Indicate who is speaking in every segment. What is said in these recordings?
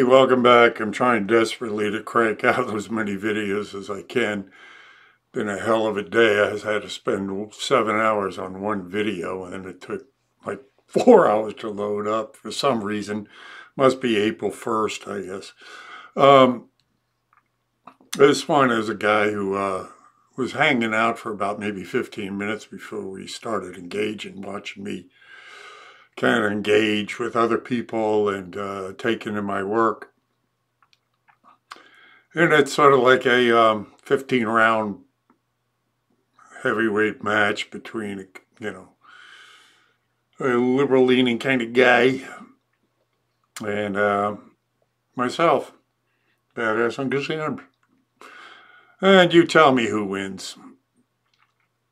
Speaker 1: welcome back. I'm trying desperately to crank out as many videos as I can. Been a hell of a day. I had to spend 7 hours on one video, and then it took like 4 hours to load up for some reason. Must be April 1st, I guess. This one is a guy who was hanging out for about maybe 15 minutes before we started engaging, watching me kind of engage with other people and taking in my work. And it's sort of like a 15-round heavyweight match between, a liberal-leaning kind of guy and myself. Badass and concerned. And you tell me who wins.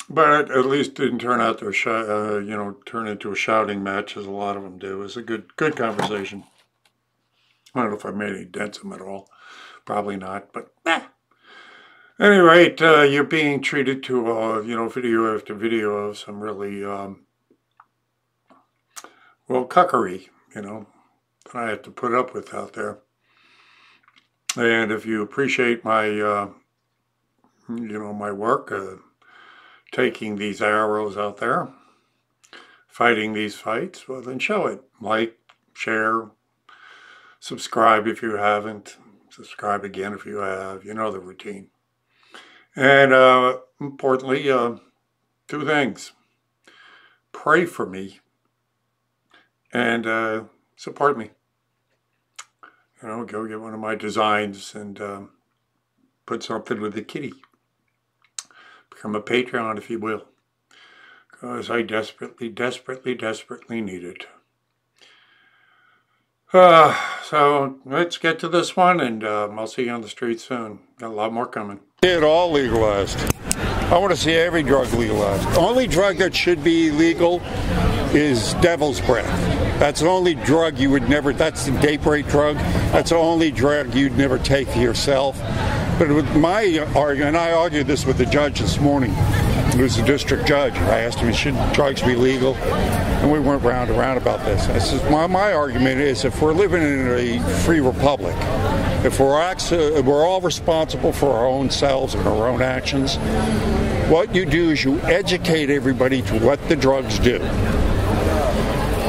Speaker 1: But at least it didn't turn out to turn into a shouting match, as a lot of them do. It was a good conversation. I don't know if I made any dents in them at all. Probably not, but Any rate, you're being treated to video after video of some really cuckery, that I have to put up with out there. And if you appreciate my my work, taking these arrows out there, fighting these fights, well, then show it. Like, share, subscribe if you haven't, subscribe again if you have, you know the routine. And importantly, 2 things. Pray for me and support me. Go get one of my designs and put something with the kitty. Become a Patreon, if you will, because I desperately, desperately, desperately need it. So let's get to this one, and I'll see you on the street soon. Got a lot more coming.
Speaker 2: It all legalized. I want to see every drug legalized. The only drug that should be legal is devil's breath. That's the only drug you would never, that's the date rape drug. That's the only drug you'd never take for yourself. But with my argument, and I argued this with the judge this morning, who's the district judge. I asked him, should drugs be legal? And we went round and round about this. I said, my argument is, if we're living in a free republic, if we're all responsible for our own selves and our own actions, what you do is you educate everybody to what the drugs do.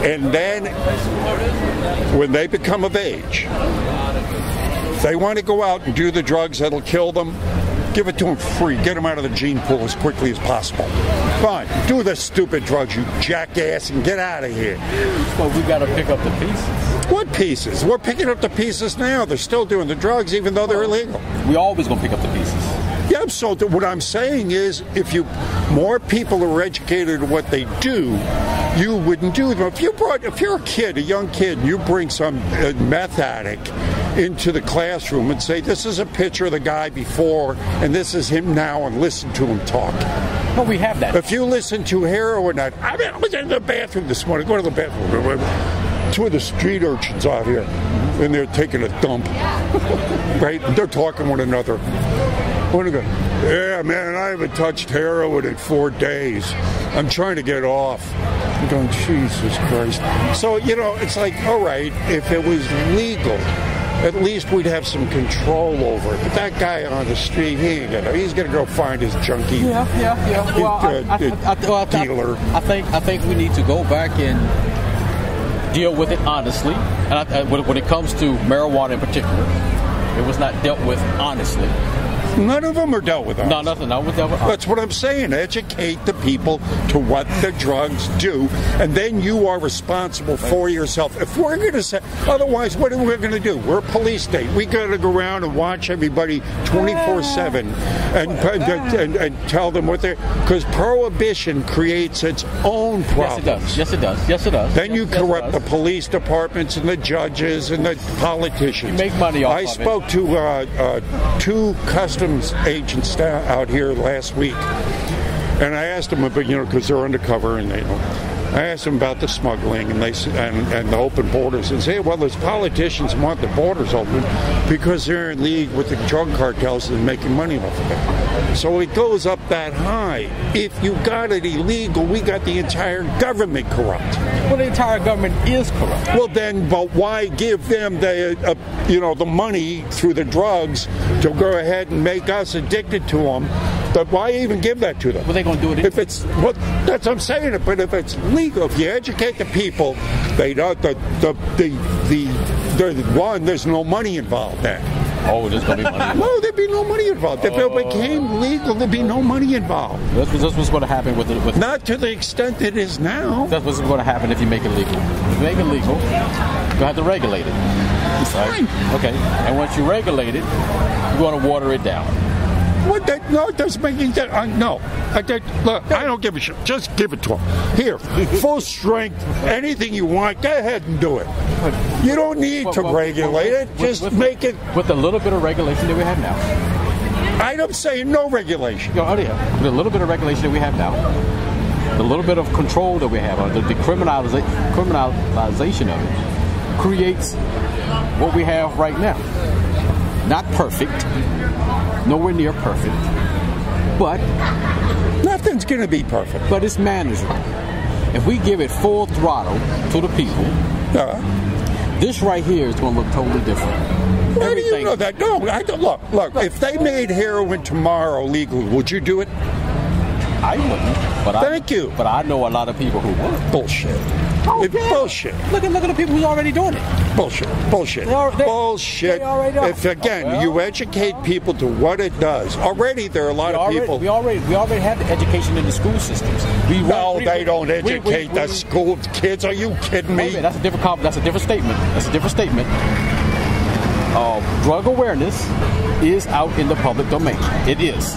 Speaker 2: And then, when they become of age, if they want to go out and do the drugs that'll kill them, give it to them free. Get them out of the gene pool as quickly as possible. Fine. Do the stupid drugs, you jackass, and get out of here.
Speaker 3: Well, we got to pick up the pieces.
Speaker 2: What pieces? We're picking up the pieces now. They're still doing the drugs, even though they're illegal.
Speaker 3: We always going to pick up the pieces.
Speaker 2: Yeah, so what I'm saying is, if more people are educated in what they do, you wouldn't do them. If you're a kid, a young kid, and you bring some meth addict into the classroom and say, this is a picture of the guy before, and this is him now, and listen to him talk.
Speaker 3: No, we have that.
Speaker 2: If you listen to heroin, I was in the bathroom this morning, go to the bathroom. 2 of the street urchins out here, and they're taking a dump. Right? They're talking to one another. What are they? Yeah, man, I haven't touched heroin in 4 days. I'm trying to get off. I'm going, Jesus Christ. So, it's like, all right, if it was legal, at least we'd have some control over it. But that guy on the street, he's gonna go find his junkie.
Speaker 3: Yeah. Well,
Speaker 2: dealer.
Speaker 3: I think we need to go back and deal with it honestly. And when it comes to marijuana in particular, it was not dealt with honestly.
Speaker 2: None of them are dealt with.
Speaker 3: No, nothing. No, dealt with.
Speaker 2: That's what I'm saying. Educate the people to what the drugs do, and then you are responsible for yourself. If we're going to say otherwise, what are we going to do? We're a police state. We got to go around and watch everybody 24/7 and tell them what they're, because prohibition creates its own problems.
Speaker 3: Yes, it does.
Speaker 2: Then you corrupt the police departments and the judges and the politicians.
Speaker 3: You make money off of it.
Speaker 2: I spoke to 2 customs agents out here last week, and I asked them about, because they're undercover, and I asked them about the smuggling and and the open borders, and say, well, those politicians want the borders open because they're in league with the drug cartels and making money off of it. So it goes up that high. If you got it illegal, we got the entire government corrupt.
Speaker 3: Well, the entire government is corrupt.
Speaker 2: Well, then, but why give them the money through the drugs to go ahead and make us addicted to them? But why even give that to them?
Speaker 3: Well, they're going to do it
Speaker 2: if it's that's what I'm saying. But if it's legal, if you educate the people, they don't. There's no money involved then.
Speaker 3: Oh, there's going to be money involved.
Speaker 2: No, there'd be no money involved. If it became legal, there'd be no money involved.
Speaker 3: That's what's going to happen with
Speaker 2: not to the extent it is now.
Speaker 3: That's what's going to happen if you make it legal. If you make it legal, you have to regulate it.
Speaker 2: Fine.
Speaker 3: Right? Okay. And once you regulate it, you're going to water it down.
Speaker 2: What? No, it doesn't make any sense. No. Look, I don't give a shit. Just give it to them. Here, full strength, anything you want, go ahead and do it. You don't need to regulate it. Just make it.
Speaker 3: With the little bit of regulation that we have now.
Speaker 2: I'm saying no regulation.
Speaker 3: With the little bit of regulation that we have now, the little bit of control that we have, the criminalization of it, creates what we have right now. Not perfect. Nowhere near perfect, but
Speaker 2: nothing's going to be perfect.
Speaker 3: But it's manageable. If we give it full throttle to the people, this right here is going to look totally different.
Speaker 2: Why do you know that? No, I don't. Look. If they made heroin tomorrow legal, would you do it?
Speaker 3: I wouldn't. But
Speaker 2: Thank you.
Speaker 3: But I know a lot of people who would.
Speaker 2: Bullshit. It's bullshit.
Speaker 3: Look at the people who's already doing it.
Speaker 2: Bullshit. Bullshit.
Speaker 3: Bullshit.
Speaker 2: If again you educate people to what it does, already there are a lot of people.
Speaker 3: We already have the education in the school systems.
Speaker 2: They don't educate the school kids. Are you kidding me?
Speaker 3: That's a different statement. Drug awareness is out in the public domain. It is.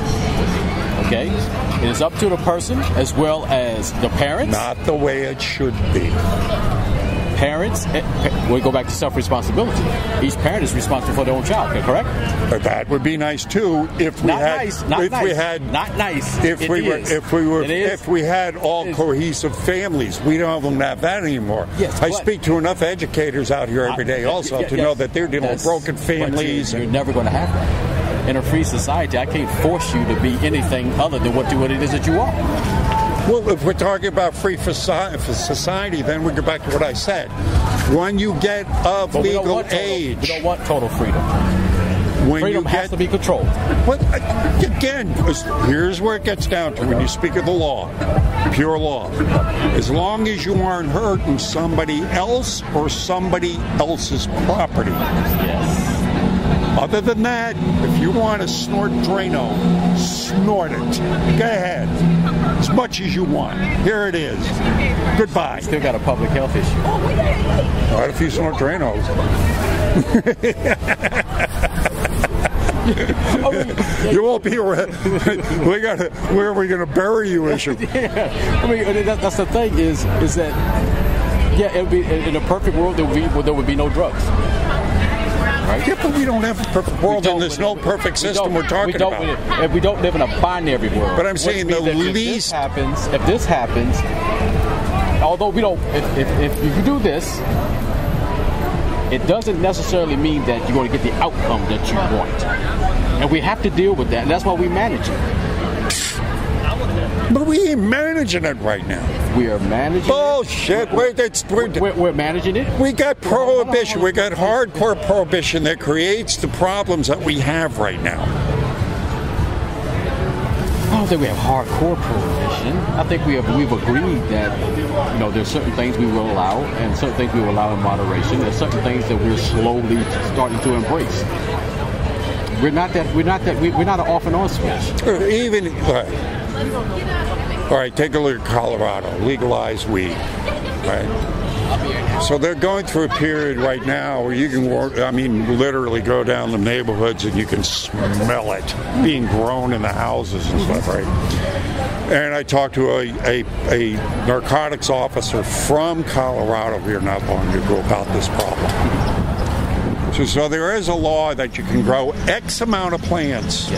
Speaker 3: Okay? It is up to the person as well as the parents.
Speaker 2: Not the way it should be.
Speaker 3: Parents, we go back to self-responsibility. Each parent is responsible for their own child, correct?
Speaker 2: That would be nice too if we had all cohesive families. We don't have that anymore.
Speaker 3: Yes,
Speaker 2: I speak to enough educators out here every day to know that they're dealing with broken families.
Speaker 3: You're never going to have that. In a free society, I can't force you to be anything other than what it is that you are.
Speaker 2: Well, if we're talking about free society, then we go back to what I said. When you get of legal age...
Speaker 3: We don't want total freedom. Freedom has to be controlled.
Speaker 2: But again, here's where it gets down to when you speak of the law, pure law. As long as you aren't hurting somebody else or somebody else's property.
Speaker 3: Yes.
Speaker 2: Other than that, if you want to snort Drano, snort it. Go ahead. As much as you want. Here it is. Goodbye.
Speaker 3: Still got a public health issue.
Speaker 2: What if you snort Dranos? You won't be around. Where are we going to bury you issue?
Speaker 3: Yeah. I mean, that's the thing is that, it would be, in a perfect world, there would be no drugs. Right?
Speaker 2: Yeah, but we don't have a perfect world, and there's no perfect system we're talking about.
Speaker 3: We don't live in a binary world.
Speaker 2: But I'm saying the least...
Speaker 3: If this happens, although we don't... If you do this, it doesn't necessarily mean that you're going to get the outcome that you want. And we have to deal with that, and that's why we manage it.
Speaker 2: But we ain't managing it right now.
Speaker 3: We are managing
Speaker 2: Bullshit.
Speaker 3: We're managing it.
Speaker 2: We got prohibition. We got hardcore prohibition that creates the problems that we have right now.
Speaker 3: I don't think we have hardcore prohibition. I think we've agreed that there's certain things we will allow and certain things we will allow in moderation. There's certain things that we're slowly starting to embrace. We're not an off and on switch.
Speaker 2: All right, take a look at Colorado. Legalize weed, right? So they're going through a period right now where you can, literally go down the neighborhoods and you can smell it being grown in the houses and stuff, right? And I talked to a narcotics officer from Colorado here not long ago about this problem. So there is a law that you can grow X amount of plants,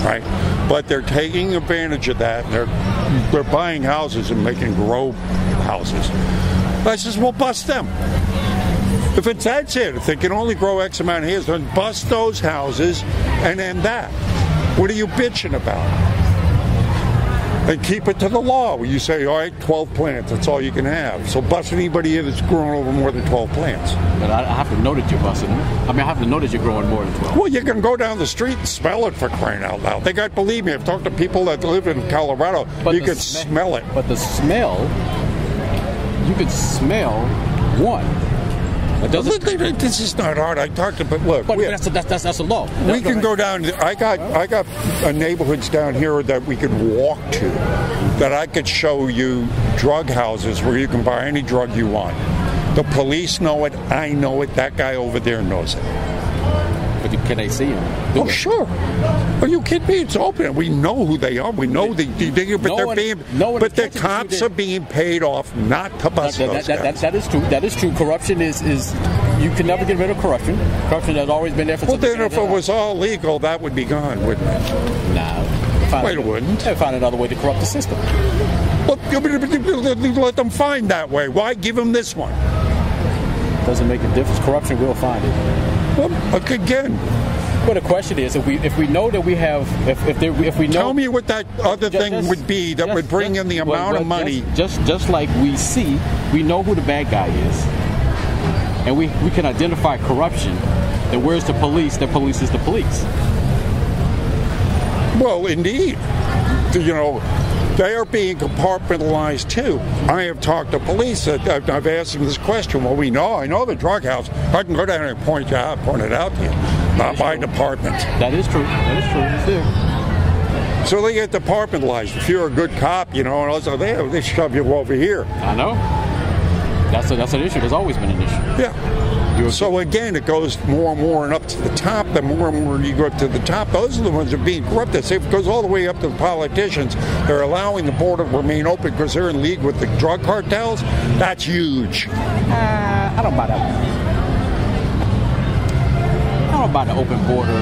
Speaker 2: right? But they're taking advantage of that. they're buying houses and making grow houses. I says, well, bust them. If that's it, if they can only grow X amount of hairs, then bust those houses and end that. What are you bitching about? And keep it to the law where you say, all right, 12 plants, that's all you can have. So bust anybody here that's growing over more than 12 plants.
Speaker 3: But I have to know that you're busting them. I mean, I have to know that you're growing more than 12.
Speaker 2: Well, you can go down the street and smell it, for crying out loud. They got, believe me, I've talked to people that live in Colorado,
Speaker 3: But
Speaker 2: you can smell it.
Speaker 3: But the smell, you could smell one.
Speaker 2: This is not hard. I talked to, but look,
Speaker 3: that's a law.
Speaker 2: We can go down. I got neighborhoods down here that we could walk to, that I could show you drug houses where you can buy any drug you want. The police know it. I know it. That guy over there knows it.
Speaker 3: But can they see them?
Speaker 2: Oh, sure. Are you kidding me? It's open. We know who they are. We know but the cops are being paid off not to bust those guys.
Speaker 3: That is true. That is true. Corruption is you can never get rid of corruption. Corruption has always been there for.
Speaker 2: Well, then if it was all legal, that would be gone, wouldn't it?
Speaker 3: No.
Speaker 2: Wait, it wouldn't.
Speaker 3: They'd find another way to corrupt the system.
Speaker 2: Well, let them find that way. Why give them this one?
Speaker 3: Doesn't make a difference. Corruption will find it.
Speaker 2: Well, again.
Speaker 3: Well, the question is, if we know that we have, if we know,
Speaker 2: tell me what that other thing would be that would bring in the amount of money.
Speaker 3: Just like we know who the bad guy is, and we can identify corruption. Then where's the police? The police is the police.
Speaker 2: Well, indeed, you know. They are being compartmentalized too. I have talked to police. I've asked them this question. Well, I know the drug house. I can go down and point it out to you. Not my department.
Speaker 3: That is true. It's there.
Speaker 2: So they get departmentalized. If you're a good cop, you know, and also they shove you over here.
Speaker 3: I know. That's an issue. There's always been an issue.
Speaker 2: Yeah. So again, it goes more and more and up to the top. The more and more you go up to the top, those are the ones that are being corrupted. So if it goes all the way up to the politicians, they're allowing the border to remain open because they're in league with the drug cartels. That's huge.
Speaker 3: I don't buy that. I don't buy the open border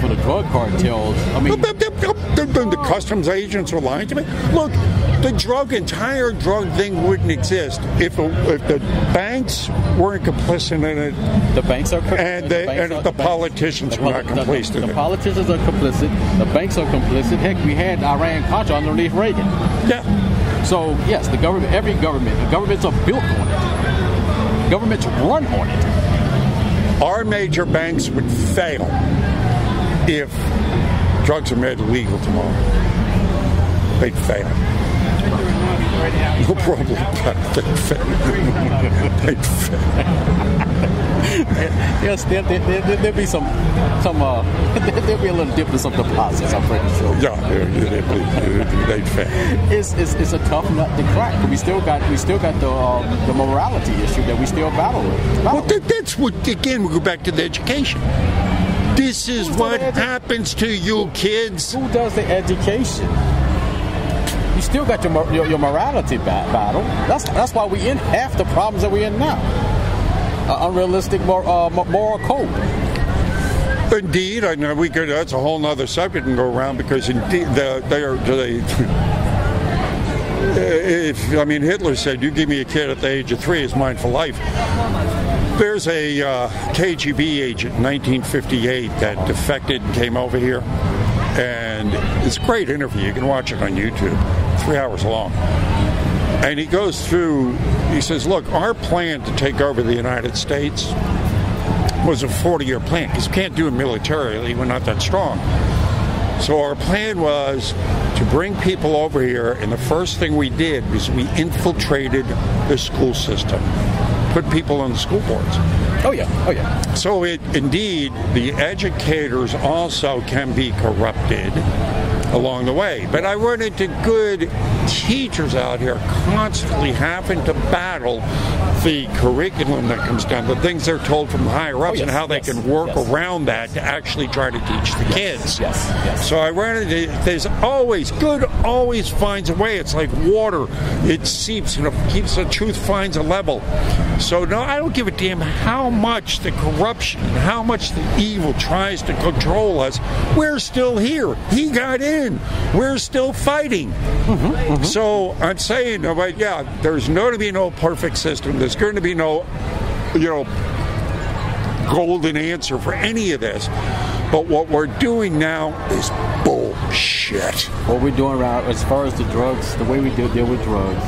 Speaker 3: for the drug cartels. I mean,
Speaker 2: the customs agents are lying to me. Look, the entire drug thing wouldn't exist if the banks weren't complicit in it.
Speaker 3: The banks are
Speaker 2: and the politicians were not complicit in it.
Speaker 3: The politicians are complicit. The banks are complicit. Heck, we had Iran-Contra underneath Reagan.
Speaker 2: Yeah.
Speaker 3: So yes, the governments are built on it. Governments run on it.
Speaker 2: Our major banks would fail if drugs are made illegal tomorrow. They'd fail. No problem. They'd fail. They'd fail.
Speaker 3: Yes, there'll be there'll be a little dip in some deposits, I'm pretty sure.
Speaker 2: Yeah, they'd fail.
Speaker 3: It's a tough nut to crack. We still got the morality issue that we still battle with.
Speaker 2: Well, that's what, again, we go back to the education. This is what happens to you kids.
Speaker 3: Who does the education? You still got your morality battle. That's why we in half the problems that we're in now. Unrealistic moral code.
Speaker 2: Indeed, I know we could. That's a whole other subject and go around because indeed Hitler said, "You give me a kid at the age of 3, it's mine for life." There's a KGB agent in 1958 that defected and came over here, and it's a great interview. You can watch it on YouTube, 3 hours long. And he goes through. He says, "Look, our plan to take over the United States was a 40-year plan because we can't do it militarily. We're not that strong. So our plan was to bring people over here, and the first thing we did was we infiltrated the school system, put people on the school boards."
Speaker 3: Oh yeah.
Speaker 2: So indeed, the educators also can be corrupted along the way. But I run into good teachers out here constantly having to battle the curriculum that comes down, the things they're told from higher ups, and how they can work around that to actually try to teach the kids.
Speaker 3: Yes.
Speaker 2: So I run into, there's always, good always finds a way. It's like water. It seeps and it keeps, the truth finds a level. So no, I don't give a damn how much the corruption, how much the evil tries to control us. We're still here. He got in. We're still fighting. So I'm saying, but yeah, there's going to be no perfect system. There's going to be no, golden answer for any of this. But what we're doing now is bullshit.
Speaker 3: What we're doing around, as far as the drugs, the way we deal with drugs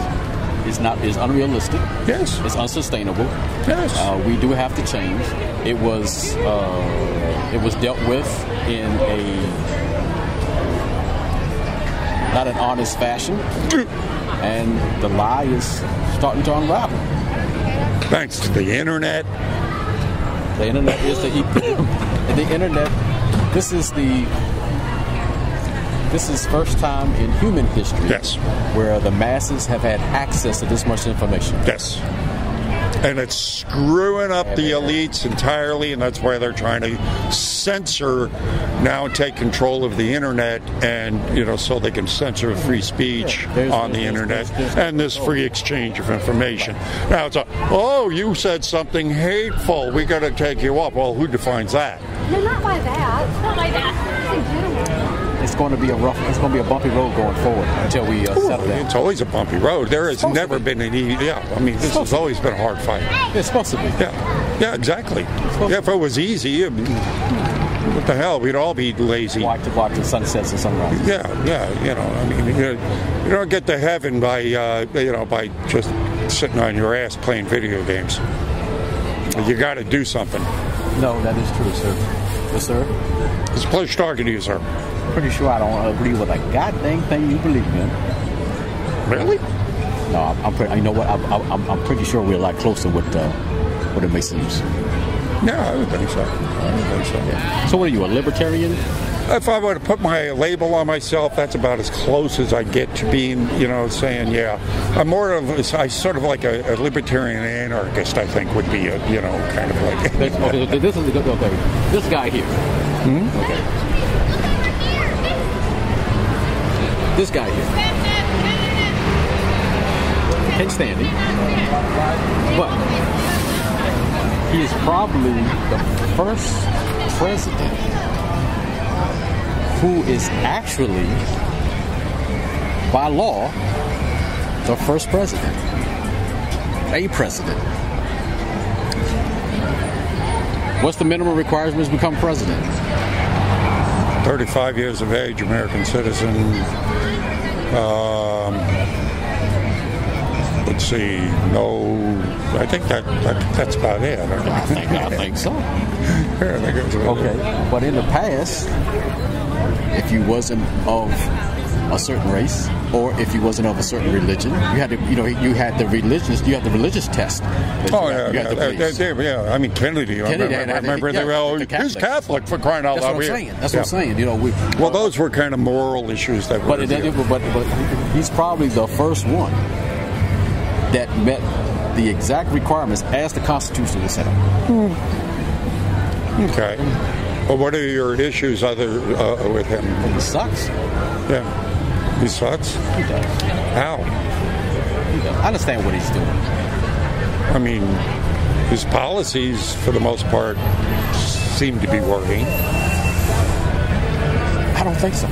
Speaker 3: is unrealistic.
Speaker 2: Yes.
Speaker 3: It's unsustainable.
Speaker 2: Yes.
Speaker 3: We do have to change. It was dealt with in a not an honest fashion, and the lie is starting to unravel.
Speaker 2: Thanks to the internet.
Speaker 3: The internet is the internet. This is first time in human history,
Speaker 2: yes,
Speaker 3: where the masses have had access to this much information.
Speaker 2: Yes. And it's screwing up the elites entirely, and that's why they're trying to censor now, take control of the internet, and so they can censor free speech on the internet and this free exchange of information. Now it's you said something hateful, we got to take you up. Well, who defines that?
Speaker 4: No, not by that. Not by that.
Speaker 3: It's going to be a bumpy road going forward until we settle down.
Speaker 2: It's always a bumpy road. There has never been any. Yeah, I mean, this has always been a hard fight.
Speaker 3: It's supposed to be.
Speaker 2: Yeah, exactly. If it was easy, what the hell? We'd all be lazy.
Speaker 3: Watch the sunsets and sunrises.
Speaker 2: Yeah. I mean, you don't get to heaven by just sitting on your ass playing video games. You got to do something.
Speaker 3: No, that is true, sir. Yes, sir.
Speaker 2: It's a pleasure talking to you, sir.
Speaker 3: Pretty sure I don't agree with a goddamn thing you believe in.
Speaker 2: Really?
Speaker 3: No, I'm pretty sure we're a lot closer with what it may seem.
Speaker 2: Yeah, I would think so.
Speaker 3: Yeah. So what are you, a libertarian?
Speaker 2: If I were to put my label on myself, that's about as close as I get to being, saying, I'm more of, I sort of like a libertarian anarchist, I think, would be, kind of like.
Speaker 3: This guy here.
Speaker 2: Mm-hmm.
Speaker 3: Okay. This guy here. I can't stand him. But he is probably the first president who is actually, by law, the first president. A president. What's the minimum requirements to become president?
Speaker 2: 35 years of age, American citizen. Let's see. No, I think that's about it.
Speaker 3: I think so.
Speaker 2: Yeah, I think it's
Speaker 3: okay. But in the past, if you wasn't of a certain race, or if you wasn't of a certain religion, you had to, you had the religious test.
Speaker 2: Yeah. I mean, Kennedy. I remember they were all, he's Catholic, for crying out loud.
Speaker 3: That's what I'm saying.
Speaker 2: Well, those were kind of moral issues that were.
Speaker 3: But he's probably the first one that met the exact requirements as the Constitution was set up.
Speaker 2: Okay. Well, what are your issues with him?
Speaker 3: He sucks.
Speaker 2: Yeah. He sucks?
Speaker 3: He does.
Speaker 2: How?
Speaker 3: He does. I understand what he's doing.
Speaker 2: I mean, his policies, for the most part, seem to be working.
Speaker 3: I don't think so.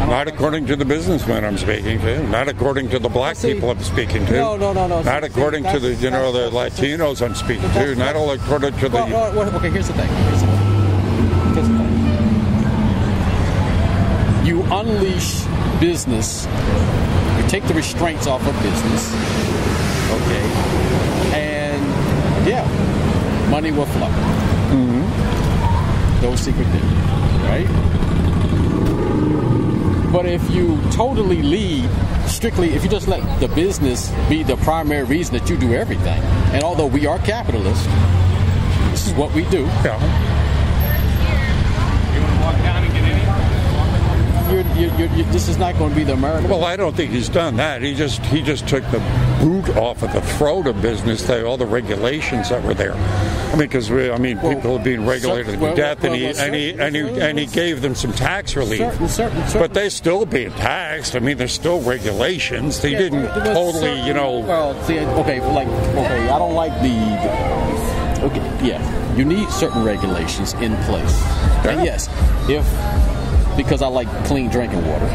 Speaker 2: Not according to the businessmen I'm speaking to. Not according to the black people I'm speaking to.
Speaker 3: No.
Speaker 2: Not according to the the Latinos I'm speaking to. Not all according to the.
Speaker 3: Okay, here's the thing. You unleash business. You take the restraints off of business. Okay, and money will flow.
Speaker 2: Mm-hmm.
Speaker 3: No secret thing, right? But if you totally lead strictly, if you just let the business be the primary reason that you do everything, and although we are capitalists, this is what we do.
Speaker 2: Yeah.
Speaker 3: You want to walk down and get in? This is not going to be the American.
Speaker 2: Well, I don't think he's done that. He just took the boot off of the throat of business, all the regulations that were there. I mean, because people are being regulated to death, and he gave them some tax relief. But they're still being taxed. I mean, there's still regulations. They didn't totally,
Speaker 3: Well, see, I don't like you need certain regulations in place.
Speaker 2: Yeah.
Speaker 3: And yes, because I like clean drinking water.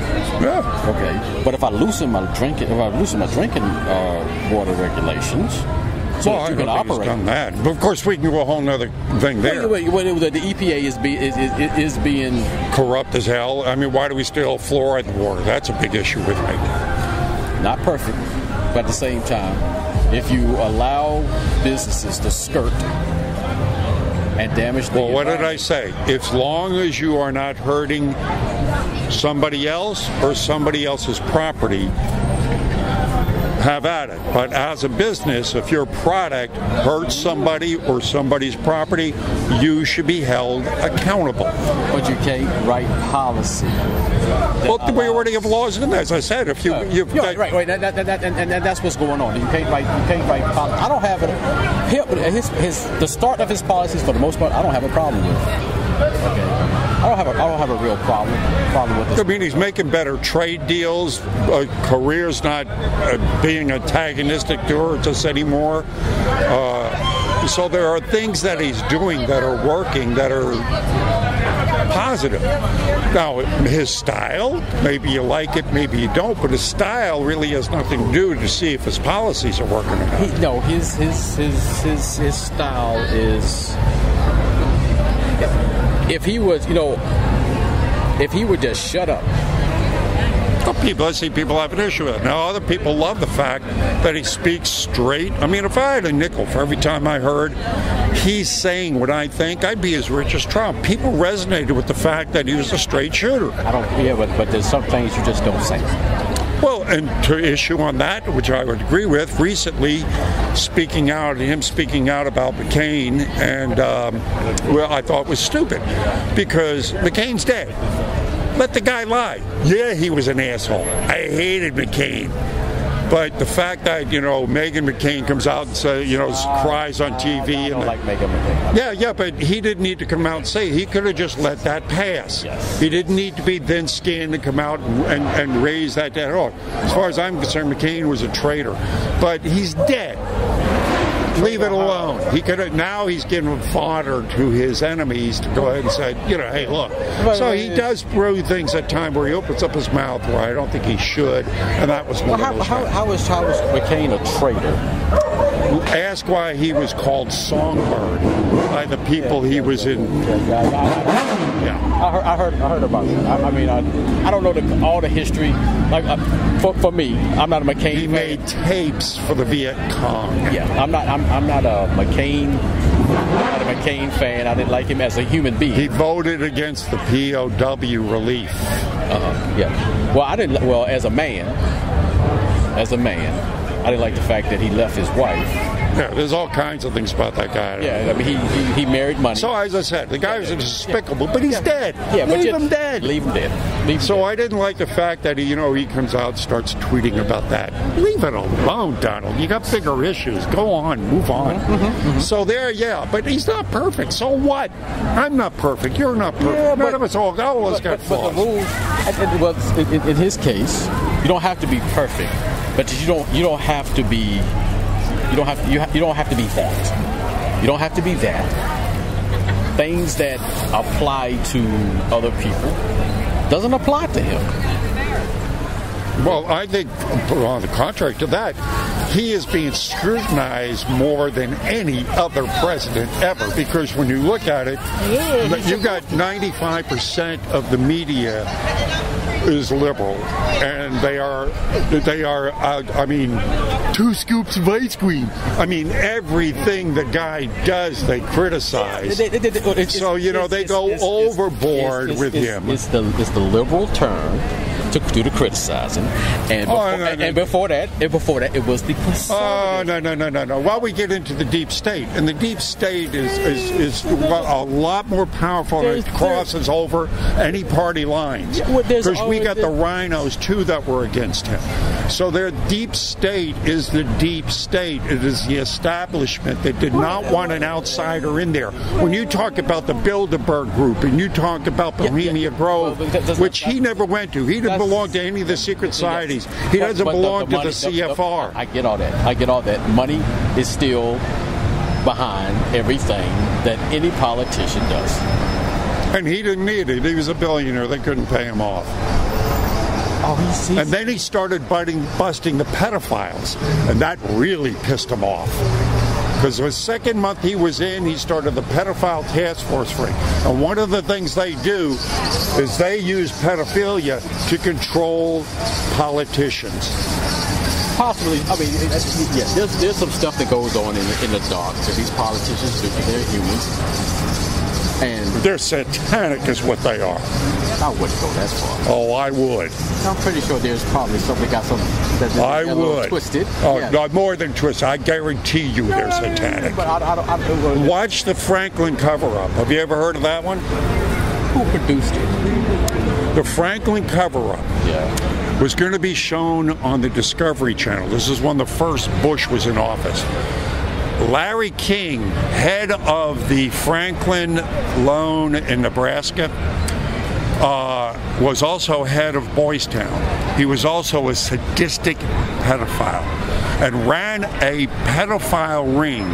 Speaker 2: Yeah.
Speaker 3: Okay, but if I loosen my drinking water regulations, so
Speaker 2: Well,
Speaker 3: that you
Speaker 2: I
Speaker 3: can
Speaker 2: don't think he's
Speaker 3: operate.
Speaker 2: done that. But of course, we can do a whole other thing there.
Speaker 3: Wait, the EPA is being
Speaker 2: Corrupt as hell. I mean, why do we still fluoride the water? That's a big issue with me.
Speaker 3: not perfect, but at the same time, if you allow businesses to skirt and damage the
Speaker 2: Well, what did I
Speaker 3: environment-
Speaker 2: say? As long as you are not hurting somebody else or somebody else's property, have at it. But as a business, if your product hurts somebody or somebody's property, you should be held accountable.
Speaker 3: But you can't write policy.
Speaker 2: Well, we already have laws in there. As I said, if you've got,
Speaker 3: right. And that's what's going on. You can't write policy. I don't have it. The start of his policies, for the most part, I don't have a problem with. Okay. I don't have a real problem with this.
Speaker 2: I mean, he's making better trade deals. Career's not being antagonistic to us anymore. So there are things that he's doing that are working, that are positive. Now, his style, maybe you like it, maybe you don't, but his style really has nothing to do to see if his policies are working or not.
Speaker 3: His style is. If he was, if he would just shut up.
Speaker 2: I see people have an issue with it. Now, other people love the fact that he speaks straight. I mean, if I had a nickel for every time I heard he's saying what I think, I'd be as rich as Trump. People resonated with the fact that he was a straight shooter.
Speaker 3: But there's some things you just don't say.
Speaker 2: Well, and to issue on that, which I would agree with, recently him speaking out about McCain, and I thought was stupid, because McCain's dead. Let the guy lie. Yeah, he was an asshole. I hated McCain. But the fact that, Meghan McCain comes out and cries on TV.
Speaker 3: I don't like Meghan McCain.
Speaker 2: Yeah, but he didn't need to come out and say it. He could have just let that pass.
Speaker 3: Yes.
Speaker 2: He didn't need to be then skinned to come out and raise that dead. Oh, as far as I'm concerned, McCain was a traitor. But he's dead. Leave it alone. He could have. Now he's giving fodder to his enemies to go ahead and say, hey, look. So he does throw things at time where he opens up his mouth where I don't think he should, and that was one of those.
Speaker 3: How is McCain a traitor?
Speaker 2: Ask why he was called Songbird by the people he was in.
Speaker 3: Yeah. I heard about that. I mean, I don't know all the history. Like for me, I'm not a McCain.
Speaker 2: He made tapes for the Viet Cong.
Speaker 3: Yeah, I'm not a McCain. I'm not a McCain fan. I didn't like him as a human being.
Speaker 2: He voted against the POW relief.
Speaker 3: Yeah. Well, I didn't. Well, as a man, I didn't like the fact that he left his wife.
Speaker 2: Yeah, there's all kinds of things about that guy.
Speaker 3: Yeah, I mean, he married money.
Speaker 2: So as I said, the guy was despicable, but he's dead.
Speaker 3: Yeah, but
Speaker 2: leave him dead.
Speaker 3: Leave him dead.
Speaker 2: I didn't like the fact that he comes out and starts tweeting about that. Leave it alone, Donald. You got bigger issues. Go on, move on. So but he's not perfect. So what? I'm not perfect. You're not perfect.
Speaker 3: Yeah,
Speaker 2: None of us all got flaws.
Speaker 3: But the rules, in his case, you don't have to be perfect, but you don't have to be. You don't have to be that. You don't have to be that. Things that apply to other people doesn't apply to him.
Speaker 2: Well, I think, on the contrary to that, he is being scrutinized more than any other president ever. Because when you look at it, you've got 95% of the media is liberal, and they are. I mean, 2 scoops of ice cream. I mean, everything the guy does, they criticize. So they go overboard with him.
Speaker 3: It's the liberal turn to do the criticizing, and before that, it was the conservative.
Speaker 2: No. While we get into the deep state, and the deep state is a lot more powerful, and it crosses over any party lines. Because we got the rhinos too that were against him. So their deep state is the deep state. It is the establishment that did not want an outsider in there. When you talk about the Bilderberg Group and you talk about Bohemia Grove, which he never went to, he didn't belong to any of the secret societies. He doesn't belong to the CFR.
Speaker 3: I get all that. Money is still behind everything that any politician does.
Speaker 2: And he didn't need it. He was a billionaire. They couldn't pay him off.
Speaker 3: Oh,
Speaker 2: and then he started busting the pedophiles, and that really pissed him off. Because the second month he was in, he started the pedophile task force ring. And one of the things they do is they use pedophilia to control politicians.
Speaker 3: Possibly. I mean, yeah, there's some stuff that goes on in the dark to these politicians. They're humans. And
Speaker 2: they're satanic is what they are.
Speaker 3: I wouldn't go that far.
Speaker 2: Oh, I would.
Speaker 3: I'm pretty sure there's probably something got some that's
Speaker 2: I would.
Speaker 3: Twisted.
Speaker 2: Oh,
Speaker 3: yeah.
Speaker 2: no, more than twisted. I guarantee you they're satanic.
Speaker 3: But I don't
Speaker 2: watch the Franklin cover-up. Have you ever heard of that one?
Speaker 3: Who produced it?
Speaker 2: The Franklin cover-up.
Speaker 3: Yeah.
Speaker 2: Was going to be shown on the Discovery Channel. This is when the first Bush was in office. Larry King, head of the Franklin loan in Nebraska, was also head of Boys Town. He was also a sadistic pedophile and ran a pedophile ring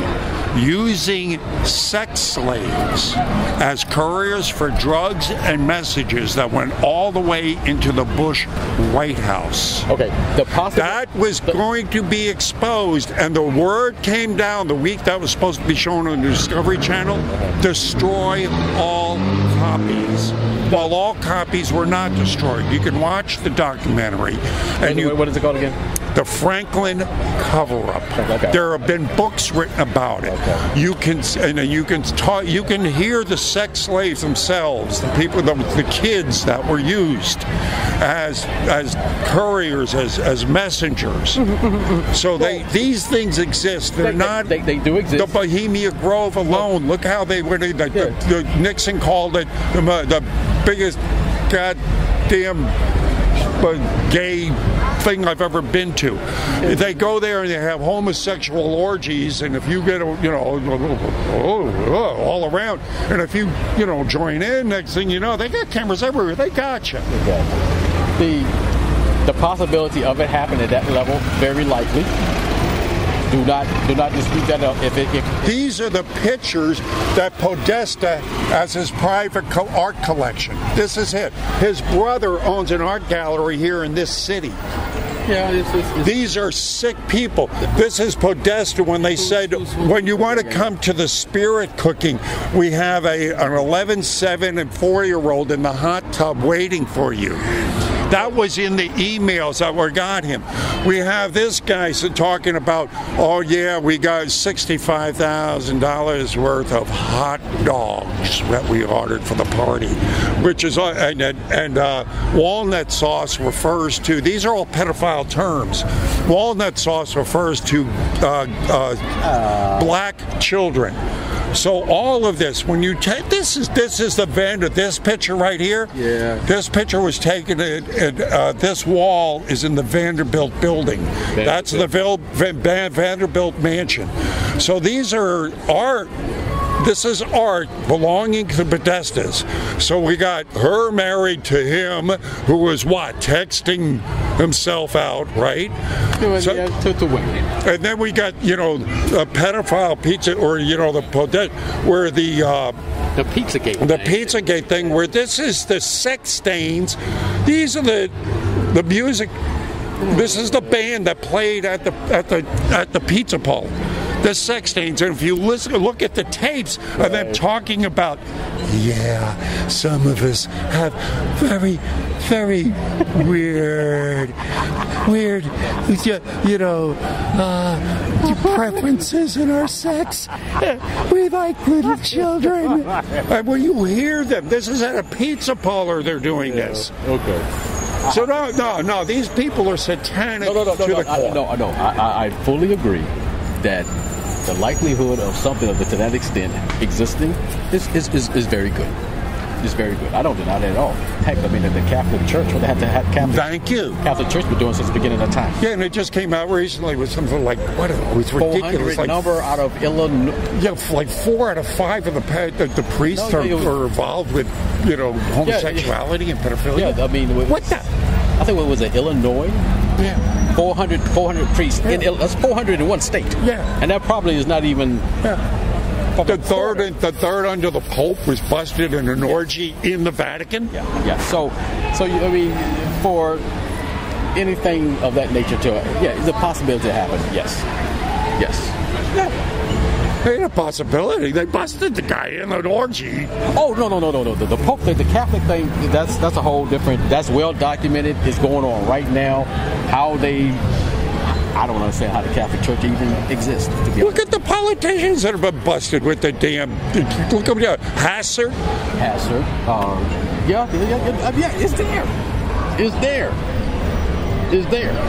Speaker 2: using sex slaves as couriers for drugs and messages that went all the way into the Bush White House.
Speaker 3: Okay,
Speaker 2: that was going to be exposed, and the word came down the week that was supposed to be shown on the Discovery Channel: destroy all copies. Well, all copies were not destroyed. You can watch the documentary. And
Speaker 3: what is it called again?
Speaker 2: The Franklin cover-up.
Speaker 3: Okay.
Speaker 2: There have been books written about it. Okay. You can hear the sex slaves themselves, the people, the kids that were used as couriers, as messengers. So these things exist.
Speaker 3: They do exist.
Speaker 2: The Bohemia Grove alone. Look how they went. The Nixon called it the biggest goddamn gay thing I've ever been to. They go there and they have homosexual orgies, and if you get all around, and if you join in, next thing you know, they got cameras everywhere. They got you.
Speaker 3: The possibility of it happening at that level, very likely. Do not dispute that.
Speaker 2: These are the pictures that Podesta has his private art collection. This is it. His brother owns an art gallery here in this city.
Speaker 3: Yeah,
Speaker 2: these are sick people. This is Podesta when they said, when you want to come to the spirit cooking, we have an 11, 7, and 4-year-old in the hot tub waiting for you. That was in the emails that were got him. We have this guy talking about, oh yeah, we got $65,000 worth of hot dogs that we ordered for the party, which is and walnut sauce refers to. These are all pedophile terms. Walnut sauce refers to black children. So all of this, when you take this is this picture right here.
Speaker 3: Yeah.
Speaker 2: This picture was taken at this wall is in the Vanderbilt building. That's the Vanderbilt mansion. So these are art. This is art belonging to Podestas. So we got her married to him, who was texting himself out, right?
Speaker 3: To women.
Speaker 2: And then we got, a pedophile pizza, or the Podesta, where the
Speaker 3: Pizzagate.
Speaker 2: The Pizzagate thing, where this is the sex stains. These are the music. This is the band that played at the Pizza Pole. The sex stains, and if you look at the tapes of them talking about, some of us have very, very weird, preferences in our sex. We like little children. And when you hear them, this is at a pizza parlor. They're doing this.
Speaker 3: Okay.
Speaker 2: So no, these people are satanic to the core.
Speaker 3: I fully agree that the likelihood of something to that extent existing is very good. It's very good. I don't deny that at all. Heck, I mean, the Catholic Church, they had to have Catholic Church been doing since the beginning of time.
Speaker 2: Yeah, and it just came out recently with something like, what? It was ridiculous.
Speaker 3: Like number out of Illinois.
Speaker 2: Yeah, like 4 out of 5 of the priests are involved with, homosexuality and pedophilia.
Speaker 3: Yeah, I mean,
Speaker 2: what the?
Speaker 3: I think it was Illinois.
Speaker 2: Yeah.
Speaker 3: 400 priests. That's 400 in one state.
Speaker 2: Yeah.
Speaker 3: And that probably is not even
Speaker 2: The third under the Pope was busted in an orgy in the Vatican.
Speaker 3: Yeah. So I mean, for anything of that nature to the possibility to happen. Yes.
Speaker 2: Ain't a possibility. They busted the guy in an orgy.
Speaker 3: Oh no! The Pope thing, the Catholic thing, that's a whole different. That's well documented. It's going on right now. I don't understand how the Catholic Church even exists.
Speaker 2: Look at the politicians that have been busted with the damn. Look up here, Hasser.
Speaker 3: It's there.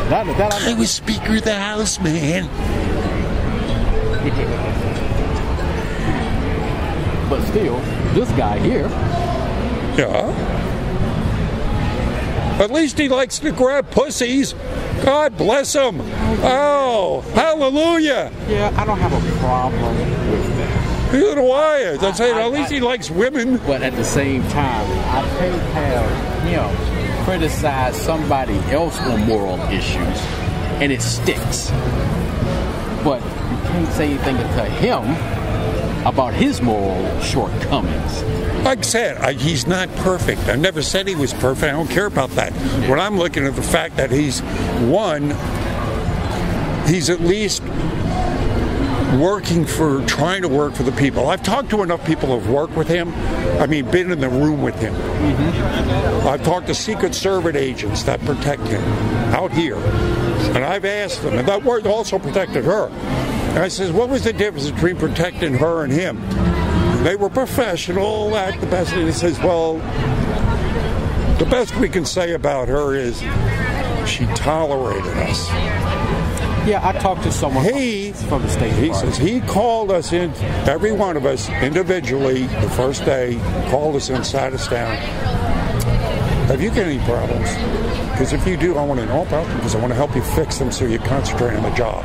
Speaker 3: That
Speaker 2: I was Speaker of the House, man.
Speaker 3: But still, this guy here.
Speaker 2: Yeah. At least he likes to grab pussies. God bless him. Oh, hallelujah.
Speaker 3: Yeah, I don't have a problem with that.
Speaker 2: Neither do I. At least he likes women.
Speaker 3: But at the same time, I can't have him criticize somebody else on moral issues, and it sticks. But you can't say anything to him about his moral shortcomings.
Speaker 2: Like I said, he's not perfect. I never said he was perfect. I don't care about that. Yeah. When I'm looking at the fact that he's at least trying to work for the people. I've talked to enough people who've worked with him. Been in the room with him. Mm-hmm. I've talked to Secret Service agents that protect him out here. And I've asked them, and that word also protected her. And I says, what was the difference between protecting her and him? And they were professional at the best. And he says, well, the best we can say about her is she tolerated us.
Speaker 3: Yeah, I talked to someone from the State Department.
Speaker 2: He says he called us in, every one of us individually, the first day, called us in, sat us down. Have you got any problems? Because if you do, I want to know about them because I want to help you fix them so you concentrate on the job.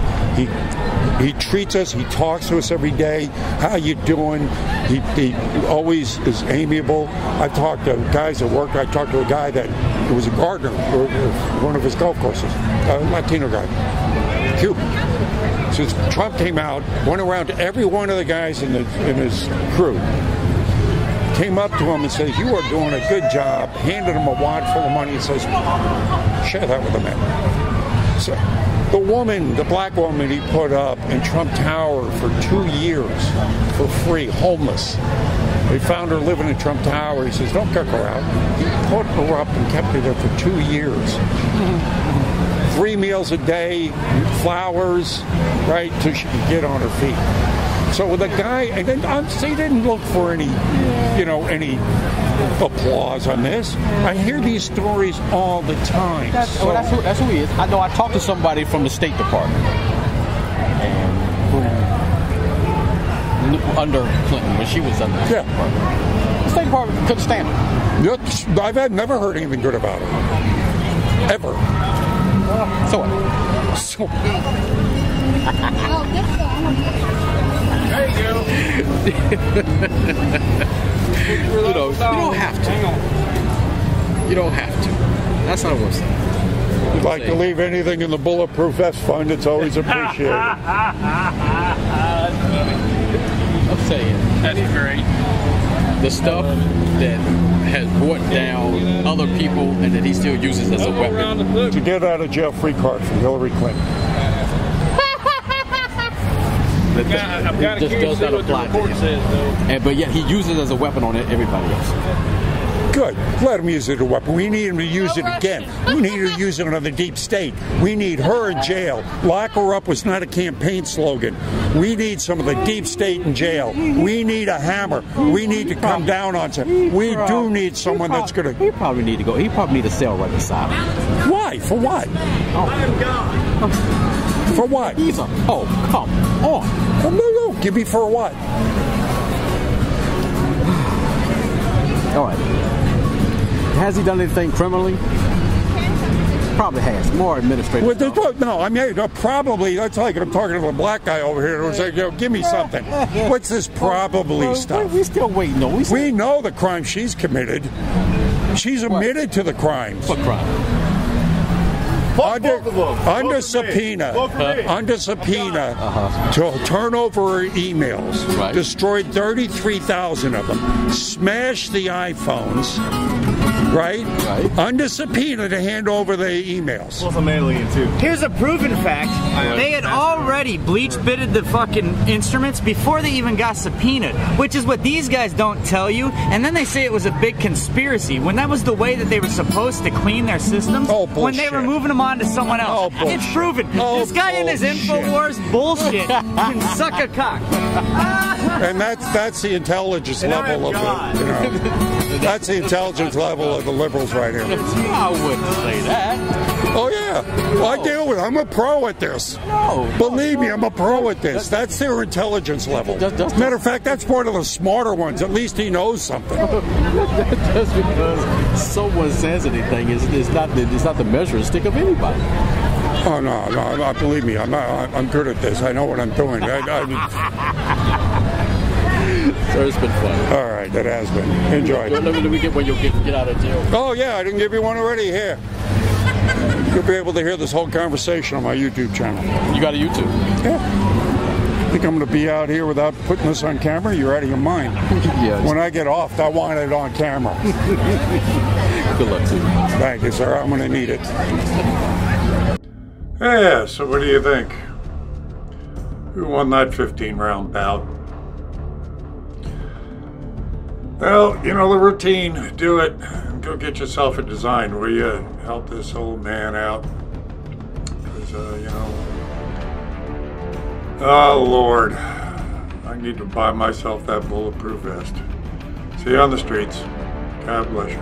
Speaker 2: He treats us, he talks to us every day. How you doing? He always is amiable. I talked to guys at work. I talked to a guy that was a gardener for one of his golf courses, a Latino guy. Cuban. Since Trump came out, went around to every one of the guys in his crew, came up to him and says, "You are doing a good job." Handed him a wad full of money and says, "Share that with the men." So the black woman he put up in Trump Tower for 2 years for free, homeless. They found her living in Trump Tower. He says, "Don't kick her out." He put her up and kept her there for 2 years. 3 meals a day, flowers, right, till she could get on her feet. So the guy, and then he didn't look for any applause on this. I hear these stories all the time.
Speaker 3: That's who he is. I know. I talked to somebody from the State Department, and under Clinton, when she was under the State Department, the State Department couldn't stand her.
Speaker 2: I've never heard anything good about her, ever. So.
Speaker 3: There you go. You don't have to. You don't have to. That's not what I'm saying.
Speaker 2: You'd like to leave anything in the Bulletproof Vest Fund, it's always appreciated.
Speaker 3: I'm saying.
Speaker 5: That's great.
Speaker 3: The stuff that has brought down other people and that he still uses as a weapon.
Speaker 2: To get out of jail free card from Hillary Clinton.
Speaker 5: I've got to
Speaker 3: does not apply to him. But yet he uses it as a weapon on everybody else.
Speaker 2: Good. Let him use it as a weapon. We need him to use it again. We need to use it on the deep state. We need her in jail. Lock her up was not a campaign slogan. We need some of the deep state in jail. We need a hammer. We need to come down on some. We do need someone that's going to...
Speaker 3: He probably need to go. He probably need a cell right beside him.
Speaker 2: Why? For what? For what?
Speaker 3: Oh, come on.
Speaker 2: Well, no. Give me for what?
Speaker 3: All right. Has he done anything criminally? Probably has. More administrative.
Speaker 2: Well, no, probably. That's like I'm talking to a black guy over here who's like, give me something. What's this probably stuff?
Speaker 3: We still waiting. No,
Speaker 2: we know the crime she's committed. She's admitted to the crimes.
Speaker 3: What crime?
Speaker 2: under subpoena, to turn over emails.
Speaker 3: Right.
Speaker 2: Destroyed 33,000 of them. Smashed the iPhones. Right? Under subpoena to hand over the emails.
Speaker 6: Plus I'm alien too.
Speaker 7: Here's a proven fact. They had already bleach bitted the fucking instruments before they even got subpoenaed, which is what these guys don't tell you. And then they say it was a big conspiracy when that was the way that they were supposed to clean their systems.
Speaker 2: Oh, bullshit.
Speaker 7: When they were moving them on to someone else.
Speaker 2: Oh,
Speaker 7: it's proven. This guy in his InfoWars bullshit can suck a cock.
Speaker 2: And that's the intelligence level of the, you know, that's the intelligence level of the liberals right here.
Speaker 3: I wouldn't say that.
Speaker 2: Oh yeah, well, I deal with it. I'm a pro at this.
Speaker 3: No.
Speaker 2: Believe me, I'm a pro at this. That's their intelligence level. Matter of fact, that's one of the smarter ones. At least he knows something.
Speaker 3: Just because someone says anything is not the measuring stick of anybody.
Speaker 2: Oh no, believe me, I'm good at this. I know what I'm doing.
Speaker 3: Sir, it's been fun.
Speaker 2: All right, it has been. Enjoy.
Speaker 3: Let me get when you'll get out of jail.
Speaker 2: Oh yeah, I didn't give you one already. Here, you'll be able to hear this whole conversation on my YouTube channel.
Speaker 3: You got a YouTube?
Speaker 2: Yeah. Think I'm going to be out here without putting this on camera? You're out of your mind.
Speaker 3: Yes.
Speaker 2: When I get off, I want it on camera.
Speaker 3: Good luck to you.
Speaker 2: Thank you, sir. I'm going to need it.
Speaker 1: Yeah, so what do you think? Who won that 15-round bout? Well, you know the routine. Do it. Go get yourself a design, will you? Help this old man out. Because, you know... Oh, Lord. I need to buy myself that bulletproof vest. See you on the streets. God bless you.